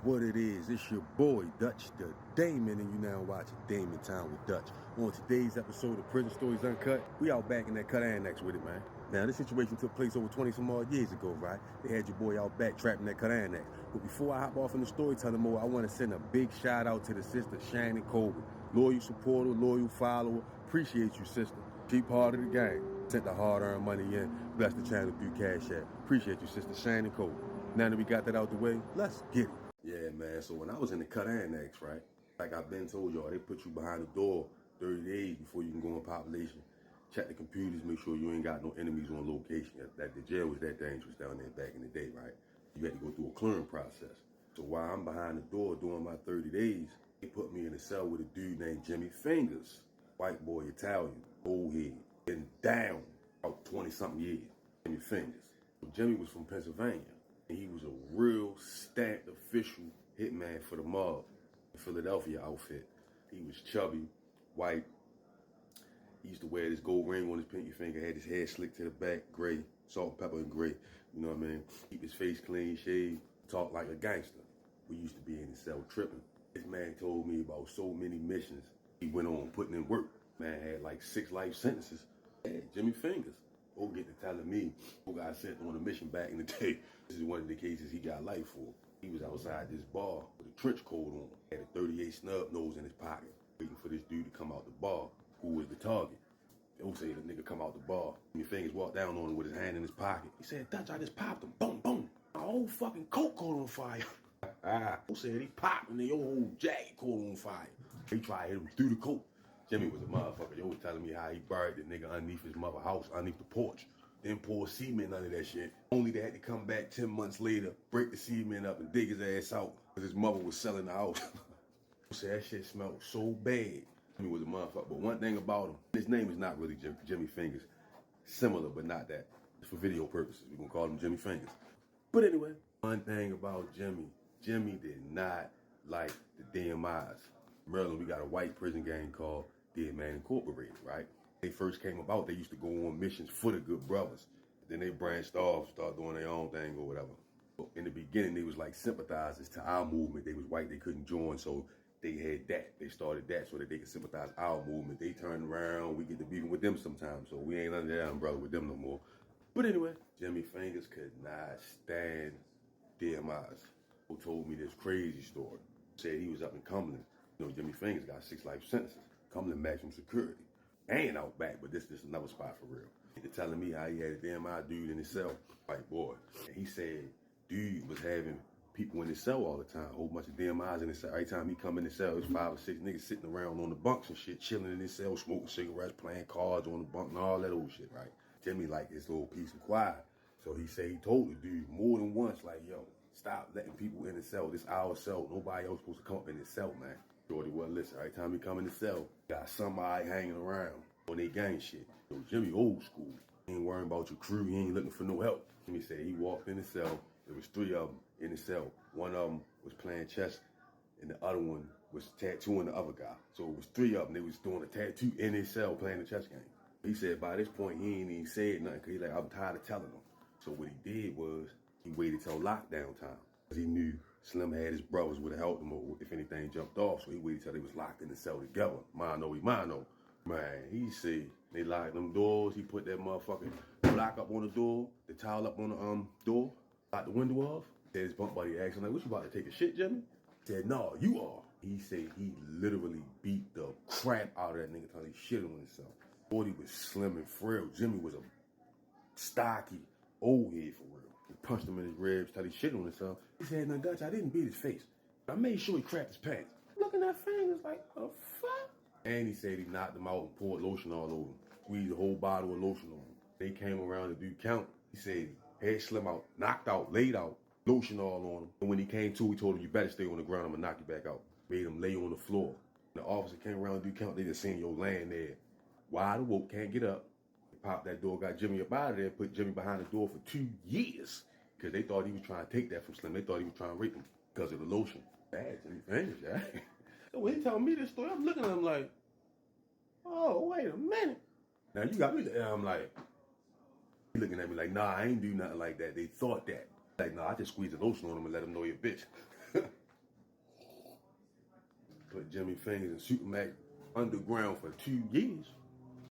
What it is, it's your boy Dutch the Damon, and you now watching Damon Time with Dutch. On today's episode of Prison Stories Uncut, we out back in that cut annex with it, man. Now, this situation took place over 20 some odd years ago, right? They had your boy out back trapped in that cut annex. But before I hop off in the storytelling mode, I want to send a big shout out to the sister Shannon Colbert. Loyal supporter, loyal follower. Appreciate you, sister. She part of the gang. Sent the hard-earned money in. Bless the channel through Cash App. Appreciate you, sister Shannon Colbert. Now that we got that out the way, let's get it. Yeah, man. So when I was in the cut annex, right, like I've been told y'all, they put you behind the door 30 days before you can go in population. Check the computers, make sure you ain't got no enemies on location. That the jail was that dangerous down there back in the day, right? You had to go through a clearing process. So while I'm behind the door doing my 30 days, they put me in a cell with a dude named Jimmy Fingers. White boy, Italian, old head, been down about 20-something years. Jimmy Fingers. So Jimmy was from Pennsylvania. And he was a real stamped official hitman for the mob, the Philadelphia outfit. He was chubby, white. He used to wear this gold ring on his pinky finger, had his hair slicked to the back, gray, salt and pepper and gray. You know what I mean? Keep his face clean, shaved, talk like a gangster. We used to be in the cell tripping. This man told me about so many missions he went on putting in work. Man had like 6 life sentences. Jimmy Fingers. Go get to telling me who got sent on a mission back in the day. This is one of the cases he got life for. He was outside this bar with a trench coat on. Had a 38 snub nose in his pocket, waiting for this dude to come out the bar, who was the target. Don't say the nigga come out the bar. Your Fingers walked down on him with his hand in his pocket. He said, Dutch, I just popped him. Boom, boom. My whole fucking coat caught on fire. Who said he popped and your whole jacket caught on fire? He tried to hit him through the coat. Jimmy was a motherfucker. Yo was telling me how he buried the nigga underneath his mother's house, underneath the porch. Then pour cement under that shit. Only they had to come back 10 months later, break the cement up and dig his ass out because his mother was selling the house. So that shit smelled so bad. Jimmy was a motherfucker. But one thing about him, his name is not really Jimmy Fingers. Similar, but not that. It's for video purposes. We're going to call him Jimmy Fingers. But anyway, one thing about Jimmy did not like the DMIs. Maryland, we got a white prison gang called Dead Man Incorporated, right? They first came about, they used to go on missions for the good brothers. Then they branched off, started doing their own thing or whatever. But in the beginning, they was like sympathizers to our movement. They was white, they couldn't join, so they had that. They started that so that they could sympathize our movement. They turned around, we get to beefing with them sometimes, so we ain't under that umbrella with them no more. But anyway, Jimmy Fingers could not stand DMIs. Who told me this crazy story. Said he was up in Cumberland. You know, Jimmy Fingers got 6 life sentences. Cumberland maximum security. Ain't out back, but this is another spot for real. They're telling me how he had a DMI dude in his cell, white boy. And he said dude was having people in his cell all the time, a whole bunch of DMIs in his cell. Every time he come in the cell, there's 5 or 6 niggas sitting around on the bunks and shit, chilling in his cell, smoking cigarettes, playing cards on the bunk and all that old shit, right? Jimmy liked his little peace and quiet. So he said he told the dude more than once, like, yo, stop letting people in the cell. This our cell. Nobody else supposed to come up in the cell, man. Shorty, well, listen, every time he come in the cell, got somebody hanging around on they gang shit. Yo, Jimmy old school. He ain't worrying about your crew. He ain't looking for no help. Jimmy said he walked in the cell. There was 3 of them in the cell. One of them was playing chess, and the other one was tattooing the other guy. So it was 3 of them. They was doing a tattoo in his cell playing the chess game. He said by this point, he ain't even said nothing because he like, I'm tired of telling them. So what he did was he waited till lockdown time. Because he knew Slim had his brothers would have helped him or if anything jumped off. So he waited till they was locked in the cell together. Mano. Man, he said they locked them doors. He put that motherfucking block up on the door, the towel up on the door, locked the window off. Said his bunk buddy asked him, like, what you about to take a shit, Jimmy? He said, no, you are. He said he literally beat the crap out of that nigga till he shit on himself. He was slim and frail. Jimmy was a stocky, old head for real. He punched him in his ribs till he shit on himself. He said, no, Dutch, I didn't beat his face. I made sure he crapped his pants. Looking at Fingers like, the fuck? And he said he knocked him out and poured lotion all over him. Squeezed a whole bottle of lotion on him. They came around to do count. He said he had Slim out, knocked out, laid out, lotion all on him. And when he came to, he told him, you better stay on the ground, I'm gonna knock you back out. Made him lay on the floor. The officer came around to do count, they just seen yo laying there. Wide awoke, can't get up. They popped that door, got Jimmy up out of there, put Jimmy behind the door for 2 years. Because they thought he was trying to take that from Slim. They thought he was trying to rape him because of the lotion. Bad Jimmy Fingers, yeah. So when he telling me this story, I'm looking at him like, oh, wait a minute. Now you got me there. I'm like, he looking at me like, nah, I ain't do nothing like that. They thought that. Like, nah, I just squeezed the lotion on him and let him know you're a bitch. put Jimmy Fingers and Supermac underground for 2 years.